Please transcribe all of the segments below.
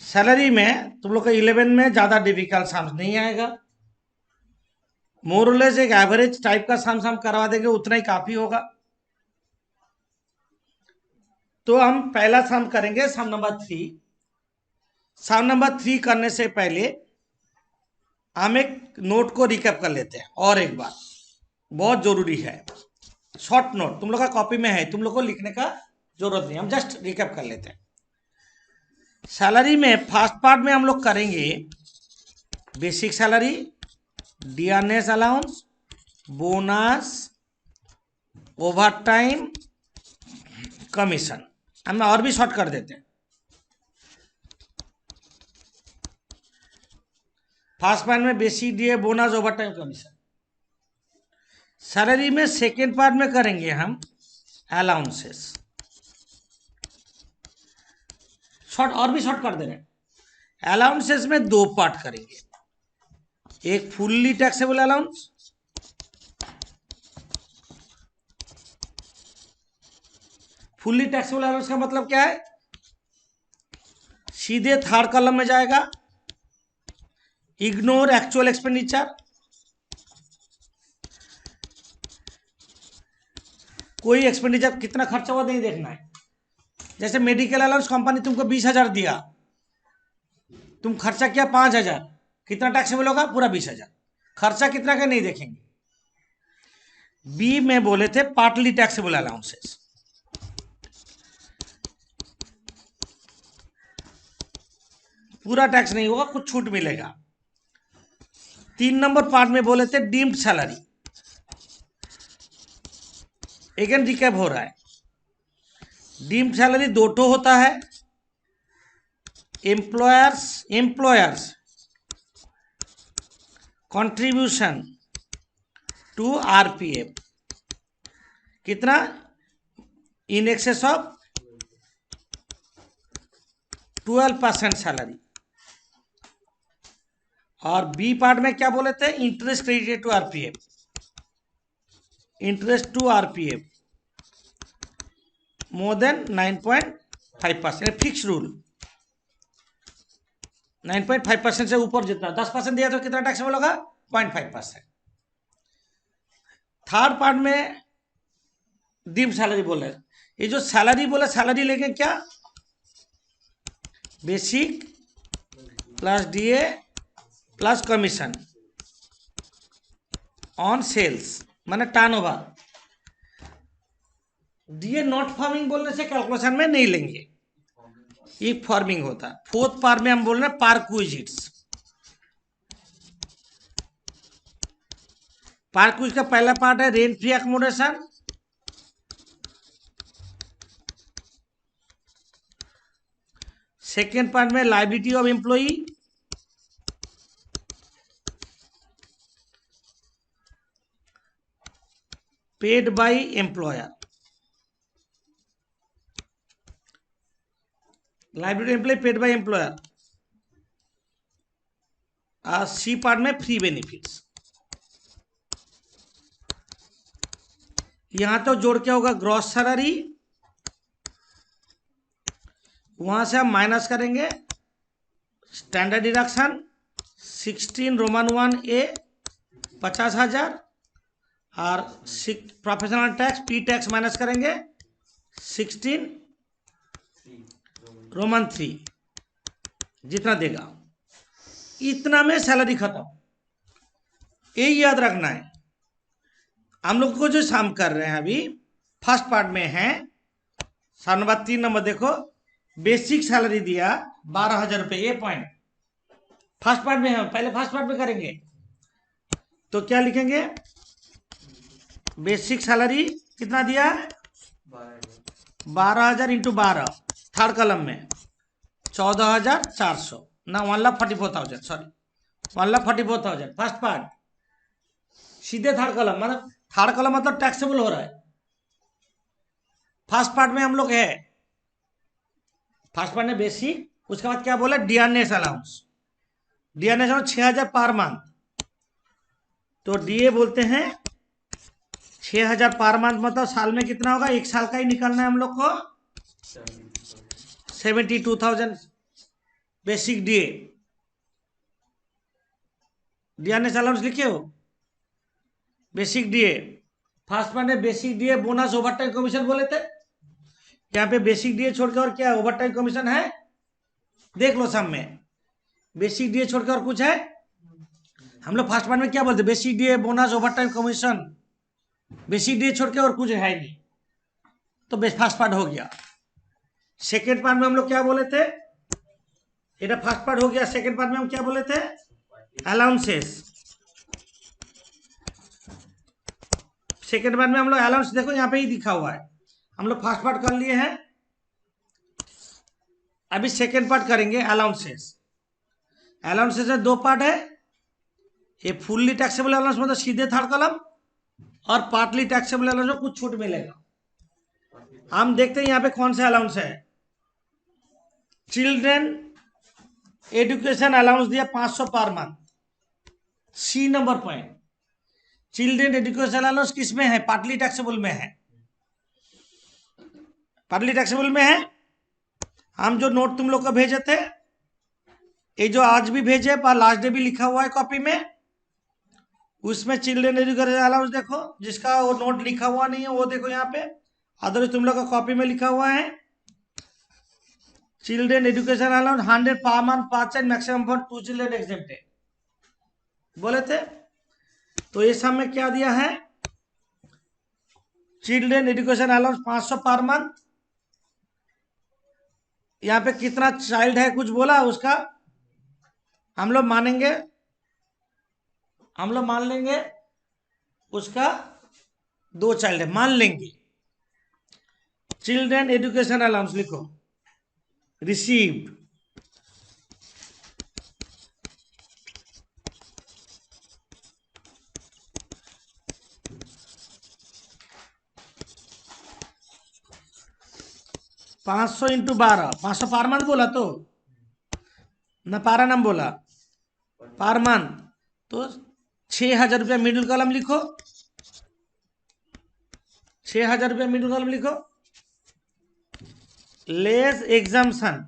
Salary में तुम लोग का 11 में ज़्यादा डिफिकल्ट सम्स नहीं आएगा, मोरलेस एक एवरेज टाइप का सम्स हम करवा देंगे, उतना ही काफ़ी होगा। तो हम पहला सम करेंगे सम नंबर 3। सम नंबर 3 करने से पहले हम एक नोट को रिकैप कर लेते हैं और एक बार, बहुत जरूरी है। शॉर्ट नोट तुम लोग का कॉपी में है, तुम लोग को लिखने का जरूरत नहीं, हम जस्ट रिकैप कर लेते हैं। सैलरी में फर्स्ट पार्ट में हम लोग करेंगे basic salary, dearness allowance, bonus, over time, commission. हम और भी शॉर्ट कर देते हैं। फर्स्ट पार्ट में बेसिक दिए, bonus, over time, commission. Salary में सेकेंड पार्ट में करेंगे हम अलाउंसेस, शॉर्ट और भी शॉर्ट कर दे रहे हैं। अलाउंसेस में 2 पार्ट करेंगे, एक fully taxable allowance, fully taxable allowance का मतलब क्या है, सीधे थर्ड कॉलम में जाएगा, इग्नोर एक्चुअल एक्सपेंडिचर। कोई एक्सपेंडिचर कितना खर्चा हुआ नहीं देखना है। जैसे मेडिकल अलाउंस कंपनी तुमको 20,000 दिया, तुम खर्चा किया 5,000, कितना टैक्सेबल होगा, पूरा 20,000। खर्चा कितना का नहीं देखेंगे। बी में बोले थे पार्टली टैक्सेबल अलाउंसेस, पूरा टैक्स नहीं होगा, कुछ छूट मिलेगा। 3 नंबर पार्ट में बोले थे डीम्ड सैलरी, अगेन रिकैप हो रहा है। डीम्ड सैलरी 2 ठो होता है, एम्प्लॉयर्स कंट्रीब्यूशन टू आरपीएफ, कितना, इन एक्सेस ऑफ 12% सैलरी। और बी पार्ट में क्या बोले थे, interest credited to RPF, interest to RPF more than 9.5%, fix rule. 9.5% से ऊपर जितना 10% दिया तो कितना टैक्सेबल होगा, 0.5%। थर्ड पार्ट में डीम सैलरी बोले, ये जो सैलरी बोले, सैलरी लेंगे क्या, basic plus DA plus commission on sales, माने टर्नओवर। डीए नॉट फार्मिंग बोलने से कैलकुलेशन में नहीं लेंगे, एक फार्मिंग होता है। फोर्थ पार्ट में हम बोल रहे हैं पार्क्विजिट्स। पार्क्विज का पहला पार्ट है rent free accommodation, second part में liability of employee, paid by employer, liability employ paid by employer. C part में फ्री बेनिफिट्स। यहां तो जोड़ क्या होगा, ग्रॉस सैलरी, वहां से हम माइनस करेंगे स्टैंडर्ड डिडक्शन 16 रोमन 1A 50,000, और professional tax P tax minus करेंगे 16 रोमन 3, जितना देगा इतना में सैलरी खत्म। यही याद रखना है। हम लोग को जो सम कर रहे हैं अभी फर्स्ट पार्ट में है, सम नंबर 3 नंबर देखो, बेसिक सैलरी दिया 12,000 रुपये, ये पॉइंट फर्स्ट पार्ट में है, पहले फर्स्ट पार्ट में करेंगे। तो क्या लिखेंगे, बेसिक सैलरी कितना दिया, 12,000 इंटू 12, थर्ड कॉलम में 14,400 ना, 1,44,000, सॉरी 1,44,000 फर्स्ट पार्ट, सीधे थर्ड कॉलम, मतलब थर्ड कॉलम मतलब टैक्सेबल हो रहा है। फर्स्ट पार्ट में हम लोग है, फर्स्ट पार्ट में बेसिक, उसके बाद क्या बोला, dearness allowance, dearness allowance 6,000 per month, तो डीए बोलते हैं 6,000 पर मंथ, मतलब साल में कितना होगा, एक साल का ही निकालना है हम लोग को, 72,000 बेसिक डीए, डियरनेस अलाउंस लिखे हो, बेसिक डीए। फर्स्ट पार्ट में basic DA bonus overtime commission बोले थे, यहाँ पे बेसिक डीए छोड़कर और क्या ओवरटाइम कमीशन है, देख लो सब में बेसिक डीए छोड़कर और कुछ है। हम लोग फर्स्ट पार्ट में क्या बोलते, basic DA bonus overtime commission, basic DA छोड़ के और कुछ है नहीं, तो फर्स्ट पार्ट हो गया। सेकेंड पार्ट में हम लोग क्या बोले थे, ये फर्स्ट पार्ट हो गया। सेकेंड पार्ट में हम क्या बोले थे, अलाउंसेस। सेकेंड पार्ट में हम लोग अलाउंस, देखो यहाँ पे ही दिखा हुआ है, हम लोग फर्स्ट पार्ट कर लिए हैं, अभी सेकेंड पार्ट करेंगे अलाउंसेस। अलाउंसेस में दो पार्ट है, ये फुल्ली टैक्सेबल अलाउंस मतलब सीधे थर्ड कॉलम, और पार्टली टैक्सेबल अलाउंस में कुछ छूट मिलेगा। हम देखते हैं यहाँ पे कौन सा अलाउंस है। चिल्ड्रन एजुकेशन अलाउंस दिया 500 per month, C number point. Children education allowance किस में है, पार्टली टैक्सेबल में है, पार्टली टैक्सेबल में है। हम जो नोट तुम लोग को भेजे थे, ये जो आज भी भेजे पर लास्ट डे भी लिखा हुआ है कॉपी में, उसमें चिल्ड्रन एजुकेशन अलाउंस देखो, जिसका वो नोट लिखा हुआ नहीं है वो देखो यहाँ पे, अदर तुम लोग का कॉपी में लिखा हुआ है children education allowance 100 per month पर child maximum for 2 children exempted बोले थे। तो ये सब में क्या दिया है, children education allowance 500 per month, यहाँ पे कितना चाइल्ड है कुछ बोला उसका, हम लोग मानेंगे, हम लोग मान लेंगे उसका 2 चाइल्ड है, मान लेंगे। चिल्ड्रन एजुकेशन अलाउंस लिखो, रिसीव्ड $500 इंटू 12, 500 पर मंथ बोला तो ना, पारा नाम बोला पर मंथ, तो 6,000 रुपया मिडिल कॉलम लिखो, 6,000 रुपया मिडिल कॉलम लिखो। लेस एग्जाम्पशन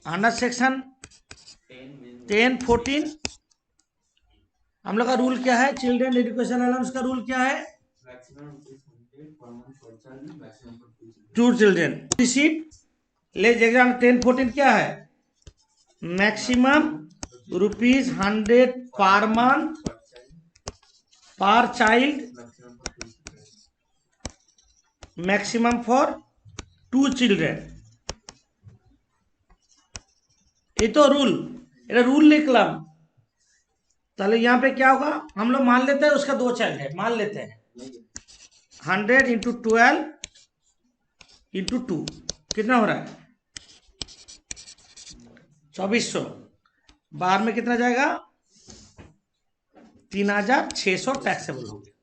अंडर सेक्शन 10-14, हम लोग का रूल क्या है, चिल्ड्रन एजुकेशन अलाउंस का रूल क्या है, 2 चिल्ड्रन रिसीव। लेस एग्जाम 10-14 क्या है, मैक्सिमम ₹100 पर मंथ पर चाइल्ड, मैक्सिमम फॉर 2 चिल्ड्रन। ये तो रूल, ये रूल लिखलाम। ताले यहाँ पे क्या होगा, हम लोग मान लेते हैं उसका 2 चाइल्ड है, मान लेते हैं 100 इंटू 12 इंटू 2 कितना हो रहा है, 2400, बाहर में कितना जाएगा, 3,600 टैक्सेबल हो गया।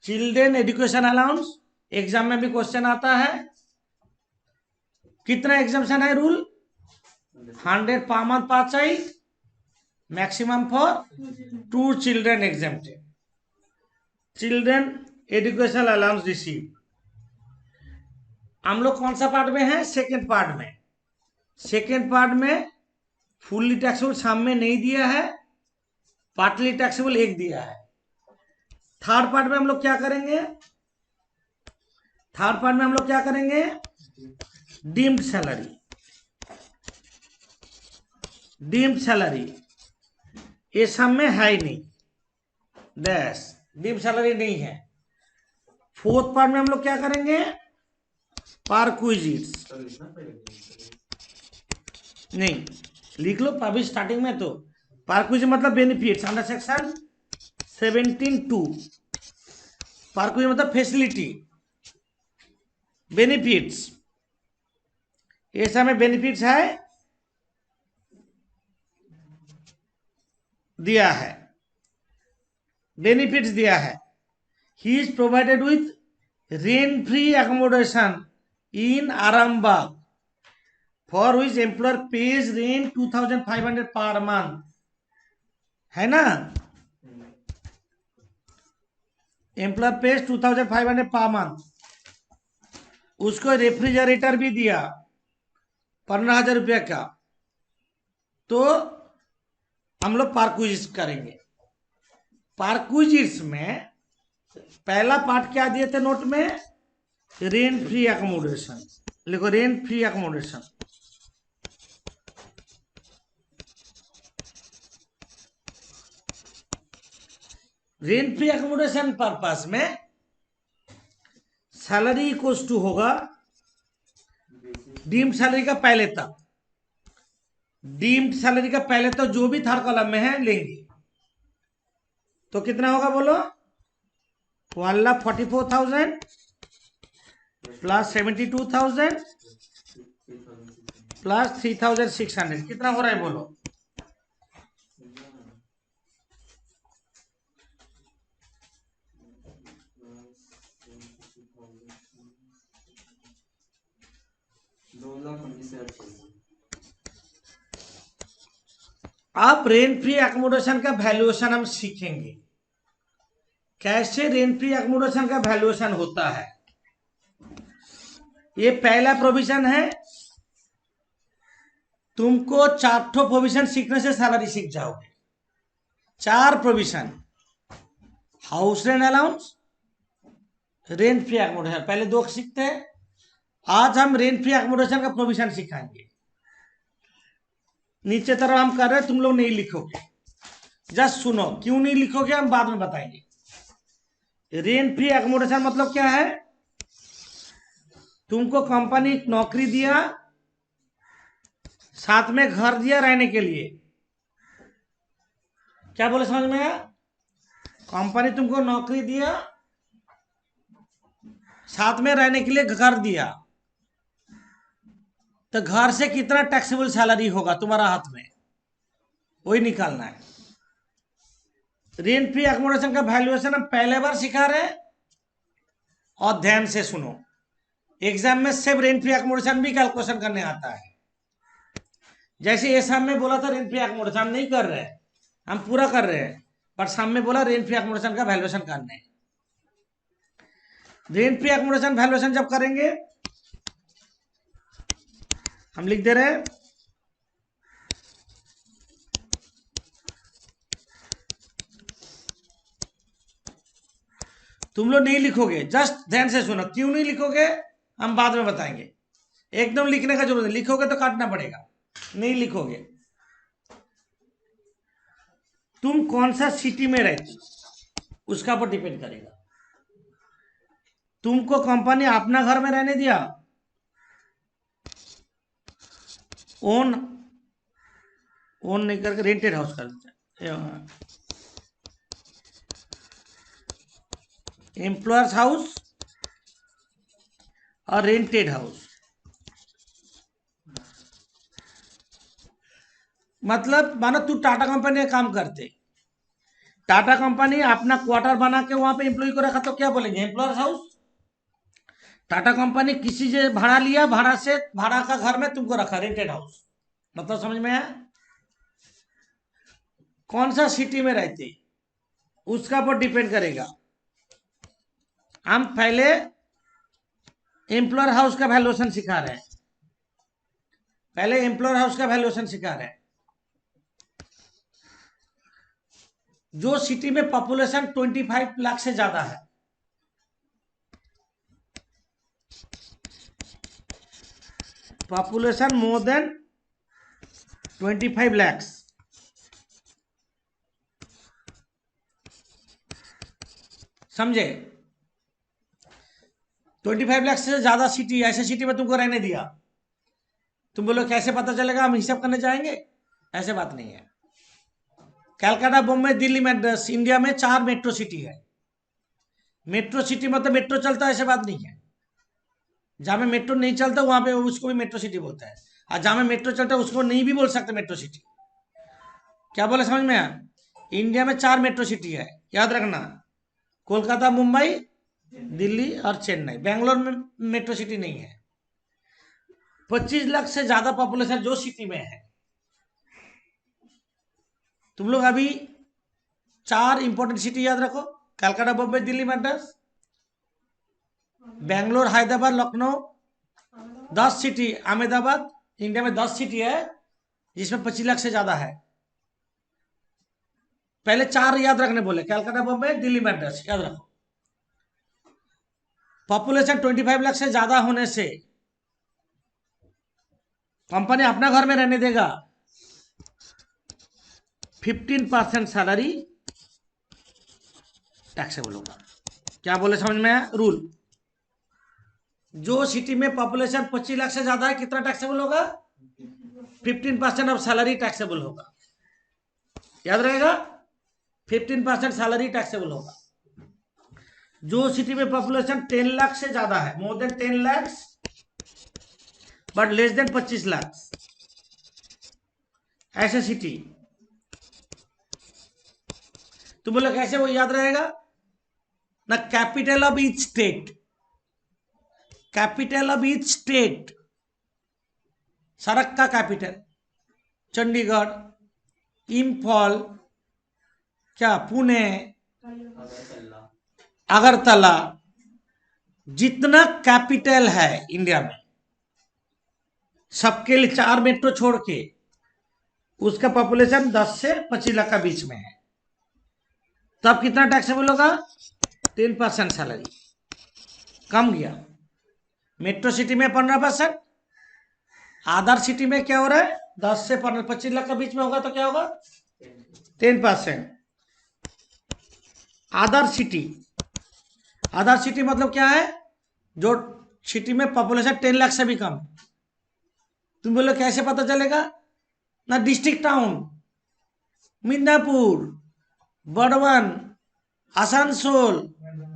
चिल्ड्रन एजुकेशन अलाउंस एग्जाम में भी क्वेश्चन आता है, कितना एग्जाम्पशन है रूल, 100 पर मंथ पर child, maximum for 2 children exempted. Children education allowance receive, हम लोग कौन सा पार्ट में है, सेकेंड पार्ट में। सेकेंड पार्ट में फुल्ली टैक्सेबल सामने नहीं दिया है, पार्टली टैक्सेबल एक दिया है। थर्ड पार्ट में हम लोग क्या करेंगे, थर्ड पार्ट में हम लोग क्या करेंगे, डीम्ड सैलरी, डीम्ड सैलरी ये सब में है ही नहीं, डैश डीम्ड सैलरी नहीं है। फोर्थ पार्ट में हम लोग क्या करेंगे, परक्विजिट्स, नहीं लिख लो अभी स्टार्टिंग में, तो परक्विजिट मतलब बेनिफिट्स अंडर सेक्शन 17(2), परक्विजिट मतलब फैसिलिटी, बेनिफिट्स, ये सब में बेनिफिट्स है दिया है, बेनिफिट्स दिया है। ही is provided with rent free accommodation in Arambagh for which employer page rent 2,500 per month, है ना, एम्प्लॉयर पेज 2,500 पर मंथ। उसको रेफ्रिजरेटर भी दिया 15,000 रुपया का, तो हम लोग पार्क्विजिट्स करेंगे। पार्क्विजिट्स में पहला पार्ट क्या दिए थे नोट में? Rent free accommodation. लिखो rent free accommodation. Rent free accommodation purpose में सैलरी इक्वल्स टू होगा डीम्ड सैलरी का पहले तक। डीम्ड सैलरी का पहले तक जो भी थर्ड कॉलम में है लेंगे, तो कितना होगा बोलो? 1,44,000 प्लस 72,000 प्लस 3,600, कितना हो रहा है बोलो? आप रेंट फ्री एकोमोडेशन का वैल्यूएशन हम सीखेंगे, कैसे रेंट फ्री एकोमोडेशन का वैल्यूएशन होता है। ये पहला प्रोविजन है। तुमको 4 प्रोविजन सीखने से सैलरी सीख जाओगे। 4 provision, house rent allowance, rent free accommodation, पहले 2 सीखते हैं। आज हम रेंट फ्री एकोमोडेशन का प्रोविजन सिखाएंगे। नीचे तरफ हम कर रहे हैं, तुम लोग नहीं लिखोगे, जस्ट सुनो। क्यों नहीं लिखोगे हम बाद में बताएंगे। रेंट फ्री एकोमोडेशन मतलब क्या है? तुमको कंपनी नौकरी दिया, साथ में घर दिया रहने के लिए। क्या बोले समझ में आया? कंपनी तुमको नौकरी दिया, साथ में रहने के लिए घर दिया, तो घर से कितना टैक्सेबल सैलरी होगा तुम्हारा हाथ में, वही निकालना है। रेंट फ्री एकोमोडेशन का वैल्यूएशन हम पहले बार सिखा रहे हैं, और ध्यान से सुनो। एग्जाम में सिर्फ रेंट फ्री एकोमोडेशन भी कैलकुलेशन करने आता है। जैसे ये सामने बोला था रेंट फ्री एकोमोडेशन हम नहीं कर रहे हैं, हम पूरा कर रहे हैं, पर सामने बोला रेंट फ्री एकोमोडेशन का वैल्यूएशन करने। रेंट फ्री एकोमोडेशन वैल्यूएशन जब करेंगे, हम लिख दे रहे हैं तुम लोग नहीं लिखोगे, जस्ट ध्यान से सुनो। क्यों नहीं लिखोगे हम बाद में बताएंगे। एकदम लिखने का जरूरत नहीं, लिखोगे तो काटना पड़ेगा। नहीं लिखोगे। तुम कौन सा सिटी में रहते हो उसका पर डिपेंड करेगा। तुमको कंपनी अपना घर में रहने दिया, ओन नहीं करके रेंटेड हाउस कर दिया, एम्प्लॉयर्स हाउस और रेंटेड हाउस। मतलब मानो तू टाटा कंपनी में काम करते, टाटा कंपनी अपना क्वार्टर बना के वहां पे एम्प्लॉय को रखा, तो क्या बोलेंगे? Employers house. टाटा कंपनी किसी से भाड़ा लिया, भाड़ा का घर में तुमको रखा, रेंटेड हाउस। मतलब समझ में आया? कौन सा सिटी में रहते उसका पर डिपेंड करेगा। हम पहले एम्प्लॉयर हाउस का वैल्यूएशन सिखा रहे हैं, पहले एम्प्लॉयर हाउस का वैल्यूएशन सिखा रहे हैं। जो सिटी में पॉपुलेशन 25 लाख से ज्यादा है, पॉपुलेशन मोर देन 25 lakhs, समझे? 25 लाख से ज्यादा सिटी, ऐसे सिटी में तुमको रहने दिया। तुम बोलो कैसे पता चलेगा, हम हिसाब करने जाएंगे? ऐसे बात नहीं है। कलकत्ता, बॉम्बे, दिल्ली, मद्रास, इंडिया में 4 मेट्रो सिटी है। मेट्रो सिटी मतलब मेट्रो चलता है, ऐसे बात नहीं है। जहां में मेट्रो नहीं चलता वहां पे उसको भी मेट्रो सिटी बोलता है, और जहां में मेट्रो चलता है उसको नहीं भी बोल सकते मेट्रो सिटी। क्या बोले समझ में आया? इंडिया में 4 मेट्रो सिटी है, याद रखना। कोलकाता, मुंबई, दिल्ली और चेन्नई। बेंगलोर में मेट्रो सिटी नहीं है। 25 लाख से ज्यादा पॉपुलेशन जो सिटी में है, तुम लोग अभी 4 इंपॉर्टेंट सिटी याद रखो: कलकत्ता, बॉम्बे, दिल्ली, मद्रास, बेंगलोर, हैदराबाद, लखनऊ 10 सिटी, अहमदाबाद इंडिया में 10 सिटी है जिसमें 25 लाख से ज्यादा है। पहले 4 याद रखने बोले, कलकत्ता, बॉम्बे, दिल्ली, मद्रास, याद रखो। पॉपुलेशन 25 लाख से ज्यादा होने से कंपनी अपना घर में रहने देगा 15% सैलरी टैक्सेबल होगा। क्या बोले समझ में आया रूल? जो सिटी में पॉपुलेशन 25 लाख से ज्यादा है कितना टैक्सेबल होगा? 15% ऑफ सैलरी टैक्सेबल होगा। याद रहेगा, 15% सैलरी टैक्सेबल होगा। जो सिटी में पॉपुलेशन 10 लाख से ज्यादा है, more than 10 lakh but less than 25 lakh, ऐसे सिटी, तो बोले कैसे वो याद रहेगा ना? Capital of each state, capital of each state, सड़क का कैपिटल चंडीगढ़, इम्फाल, क्या पुणे, अगरतला, जितना कैपिटल है इंडिया में सबके लिए 4 मेट्रो छोड़ के उसका पॉपुलेशन 10 से 25 लाख का बीच में है, तब कितना टैक्सेबल होगा? 10% सैलरी। कम गया। मेट्रो सिटी में 15%, अदर सिटी में क्या हो रहा है? 10 से 25 लाख के बीच में होगा तो क्या होगा? 10%। अदर सिटी, अदर सिटी मतलब क्या है? जो सिटी में पॉपुलेशन 10 लाख से भी कम। तुम बोलो कैसे पता चलेगा ना? District town, Midnapore, Bardhaman, Asansol,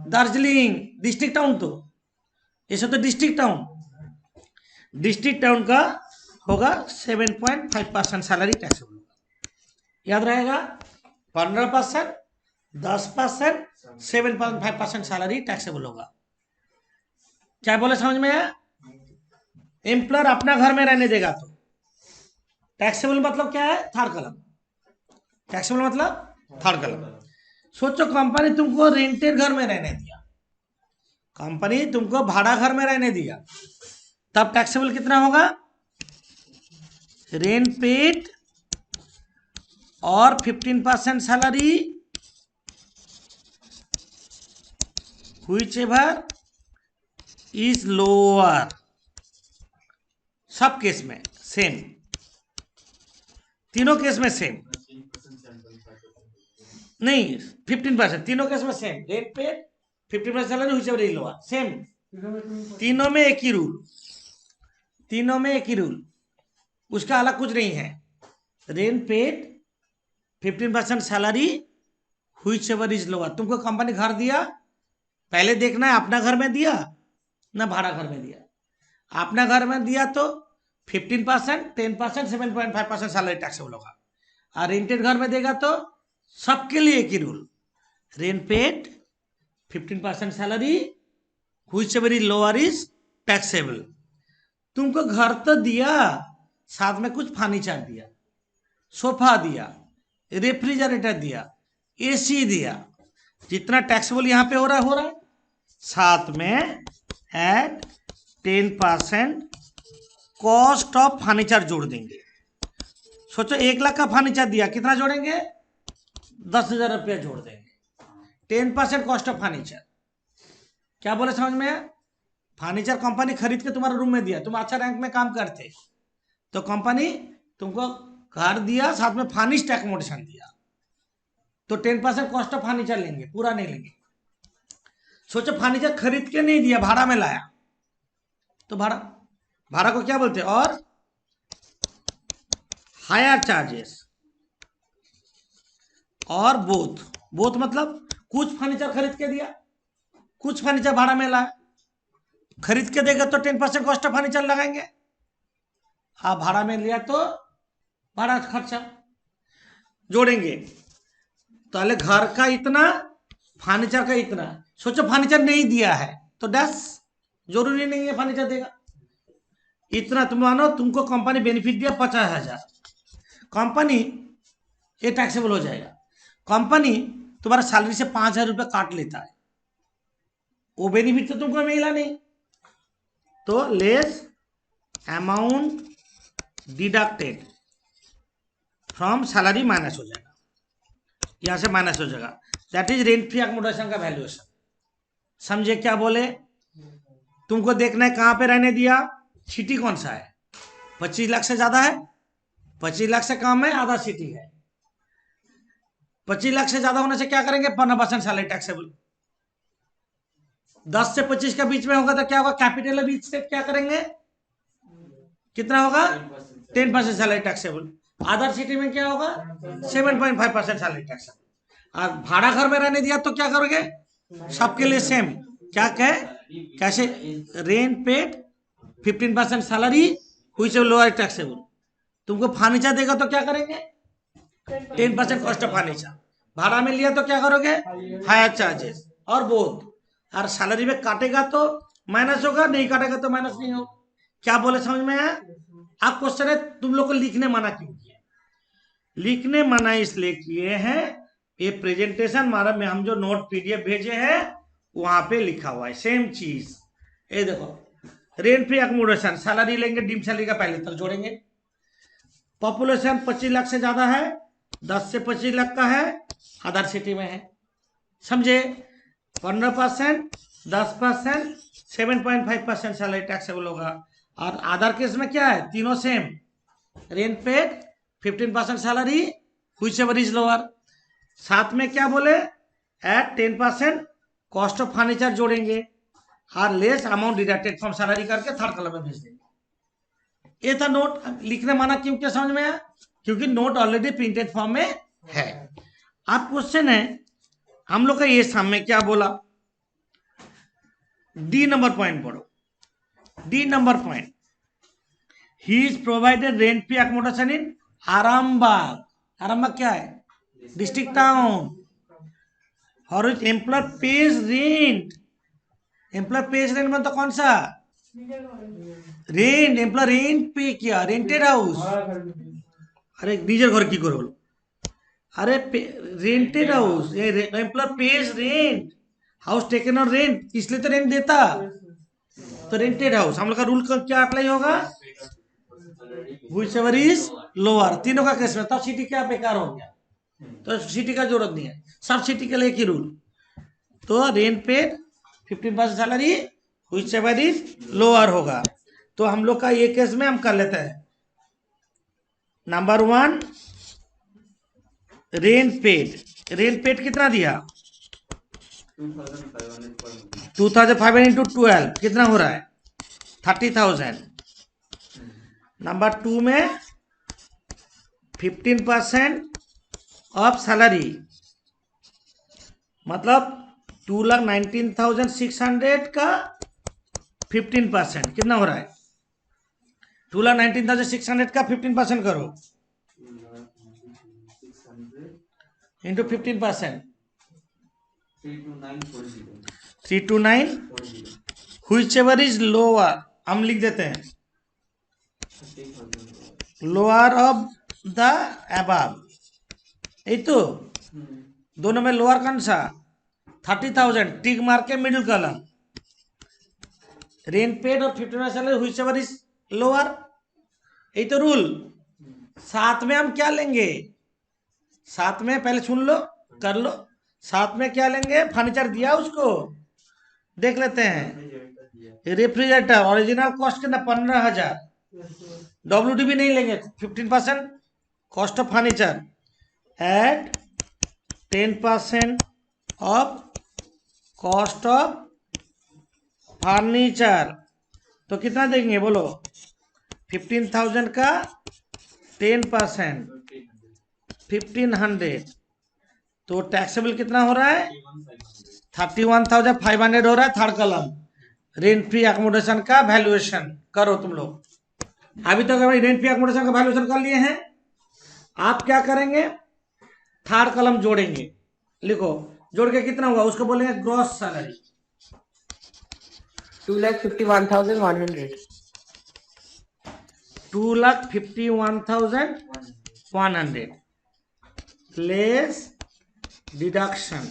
Darjeeling, district town, तो ये सब तो डिस्ट्रिक्ट टाउन। डिस्ट्रिक्ट टाउन का होगा 7.5% सैलरी टैक्सेबल होगा। याद रहेगा, 15%, 10%, 7.5% सैलरी टैक्सेबल होगा। क्या बोले समझ में आया? एम्प्लॉयर अपना घर में रहने देगा तो टैक्सेबल मतलब क्या है? Third column. टैक्सेबल मतलब थर्ड कॉलम। सोचो कंपनी तुमको रेंटेड घर में रहने दिया, कंपनी तुमको भाड़ा घर में रहने दिया, तब टैक्सेबल कितना होगा? रेंट पेड और 15% सैलरी whichever is lower। सब केस में सेम, तीनों केस में सेम नहीं, 15%, तीनों केस में same. Rent paid, 15% salary whichever is lower, same. तीनों में एक ही रूल, तीनों में एक ही रूल, उसका अलग कुछ नहीं है। Rent paid, 15% salary whichever is lower। तुमको कंपनी घर दिया, पहले देखना है अपना घर में दिया ना भाड़ा घर में दिया। अपना घर में दिया तो 15%, 10%, 7.5% सैलरी टैक्सेबल होगा, और रेंटेड घर में देगा तो सबके लिए एक ही rule, rent paid, 15% salary whichever is lower is taxable. तुमको घर तो दिया, साथ में कुछ फर्नीचर दिया, सोफा दिया, रेफ्रिजरेटर दिया, एसी दिया, जितना टैक्सेबल यहां पे हो रहा है, साथ में एट 10% कॉस्ट ऑफ फर्नीचर जोड़ देंगे। सोचो 1 लाख का फर्नीचर दिया, कितना जोड़ेंगे? 10,000 रुपया जोड़ देंगे। 10% कॉस्ट ऑफ फर्नीचर। क्या बोले समझ में? फर्नीचर कंपनी खरीद के तुम्हारे रूम में दिया, तुम अच्छा रैंक में काम करते तो कंपनी तुमको घर दिया, साथ में फर्निश्ड एकोमोडेशन दिया, तो 10% कॉस्ट ऑफ फर्नीचर लेंगे, पूरा नहीं लेंगे। सोचो फर्नीचर खरीद के नहीं दिया, भाड़ा में लाया, तो भाड़ा को क्या बोलते हैं? और हायर चार्जेस, और बोथ मतलब कुछ फर्नीचर खरीद के दिया, कुछ फर्नीचर भाड़ा में लाया। खरीद के देगा तो 10% कॉस्ट ऑफ फर्नीचर लगाएंगे, हाँ भाड़ा में लिया तो भाड़ा खर्चा जोड़ेंगे। पहले घर का इतना, फर्नीचर का इतना। सोचो फर्नीचर नहीं दिया है तो डैश, जरूरी नहीं है फर्नीचर देगा। इतना तुम मानो तुमको कंपनी बेनिफिट दिया 50,000, कंपनी ये टैक्सेबल हो जाएगा। कंपनी तुम्हारा सैलरी से 5,000 रुपये काट लेता है, वो बेनिफिट तो तुमको मिला नहीं, तो less amount deducted from salary minus हो जाएगा, यहां से माइनस हो जाएगा। That is rent free accommodation का वैल्यूएशन। समझे क्या बोले? तुमको देखना है कहां पे रहने दिया, सिटी कौन सा है, 25 लाख से ज्यादा है, 25 लाख से कम है, आधा सिटी है। 25 लाख से ज्यादा होने से क्या करेंगे, 15% सैलरी टैक्सेबल। 10 से 25 के बीच में होगा तो क्या होगा, कैपिटल बीच से क्या करेंगे, कितना होगा, 10% सैलरी टैक्सेबल। अदर सिटी में क्या होगा, 7.5% सैलरी टैक्सेबल। और भाड़ा घर में रहने दिया तो क्या करोगे, सबके लिए सेम। क्या कहे, कैसे, रेंट पेड 15% सैलरी हुई से लोअर टैक्सेबल। तुमको फर्नीचर देगा तो क्या करेंगे, 10% कॉस्ट ऑफ फर्नीचर। भाड़ा में लिया तो क्या करोगे, हायर चार्जेस और बोथ। और सैलरी में काटेगा तो माइनस होगा, नहीं काटेगा तो माइनस नहीं होगा। क्या बोले, समझ में आया? अब क्वेश्चन है तुम लोग को लिखने मना क्यों किया? लिखने मना इसलिए किए हैं, ये प्रेजेंटेशन हमारा में हम जो नोट पीडीएफ भेजे हैं वहां पे लिखा हुआ है सेम चीज। ये देखो, रेंट फ्री अकोमोडेशन सैलरी लेंगे, डीम सैलरी का पहले तक जोड़ेंगे। पॉपुलेशन 25 लाख से ज्यादा है, 10 से 25 लाख का है, अदर सिटी में है। समझे? 15%, 10%, 7.5% सैलरी टैक्सेबल होगा। और अदर केस में क्या है, तीनों same, rent paid 15% salary whichever is lower. साथ में क्या बोले, एट 10% कॉस्ट ऑफ फर्नीचर जोड़ेंगे और less amount deducted from salary करके थर्ड कॉलम में भेज देंगे। ये था नोट। लिखने माना क्यों, क्या समझ में आया? क्योंकि नोट ऑलरेडी प्रिंटेड फॉर्म में है। अब क्वेश्चन है हम लोग का ये सामने क्या बोला, डी नंबर पॉइंट पढ़ो। D number point, he is provided rent free accommodation in Arambagh. Arambagh क्या है, डिस्ट्रिक्ट टाउन। और employee pays rent, employee pays rent मतलब कौन सा, रेंट। एम्प्लॉय रेंट पे किया, रेंटेड हाउस। अरे निजर घर की करो, अरे rented house, employee pays rent, house taken और रेंट, इसलिए तो रेंट देता। तो रेंटेड हाउस हम लोग का रूल क्या अप्लाई होगा, व्हिचएवर इज लोअर। तीनों का केस में तब सिटी क्या बेकार हो गया, तो सिटी का जरूरत नहीं है, सब सिटी के लिए एक ही रूल। तो rent paid 15% salary whichever is lower होगा। तो हम लोग का ये केस में हम कर लेते हैं। Number 1 rent paid, rent paid कितना दिया, 2500 इंटू 12 कितना हो रहा है, 30,000। नंबर 2 में 15% ऑफ सैलरी, मतलब 2,19,600 का 15% कितना हो रहा है, 2,19,600 का 15% करो इंटू 15%, 329, व्हिचएवर इज लोअर, हम लिख देते हैं लोअर ऑफ द अबव। यही तो, दोनों में लोअर कौन सा, 30,000, टिक मार के मिडिल कॉलम, रेंट पेड और 15% सैलरी व्हिचएवर इज लोअर। यही तो रूल। साथ में हम क्या लेंगे, साथ में पहले सुन लो, कर लो, साथ में क्या लेंगे, फर्नीचर दिया उसको, देख लेते हैं। रेफ्रिजरेटर ओरिजिनल कॉस्ट कितना, 15,000। WDB नहीं लेंगे, 15% cost of furniture at 10% of cost of furniture. तो कितना देंगे बोलो, 15,000 का 10% 1,500, तो टैक्सेबल कितना हो रहा है, 31,500 हो रहा है। Third column rent free accommodation का वैल्यूएशन करो तुम लोग। अभी तक तो रेंट फ्री अकोमोडेशन का वैल्यूएशन कर लिए हैं। आप क्या करेंगे, थर्ड कॉलम जोड़ेंगे, लिखो, जोड़ के कितना हुआ उसको बोलेंगे gross salary, 2,51,100. 2,51,100 less deduction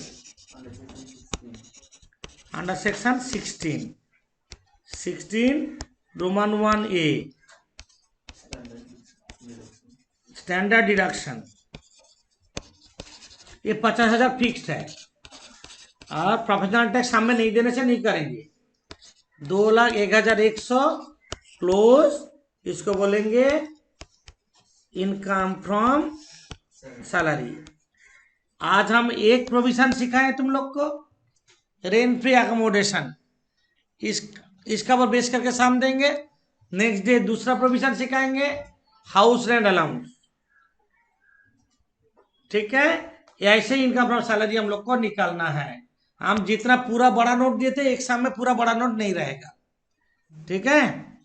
under section 16 Roman 1A standard deduction, ये 50,000 फिक्स्ड है और प्रोफेशनल टैक्स सामने नहीं देने से नहीं करेंगे। 2,01,100 क्लोज, इसको बोलेंगे इनकम फ्रॉम सैलरी। आज हम एक प्रोविजन सिखाए तुम लोग को, रेंट फ्री अकोमोडेशन, इसका पर बेस करके साम देंगे। नेक्स्ट डे दूसरा प्रोविजन सिखाएंगे, हाउस रेंट अलाउंस। ठीक है, ऐसे ही इनकम फ्रॉम सैलरी हम लोग को निकालना है। हम जितना पूरा बड़ा नोट दिए थे एक साम में पूरा बड़ा नोट नहीं रहेगा। ठीक है।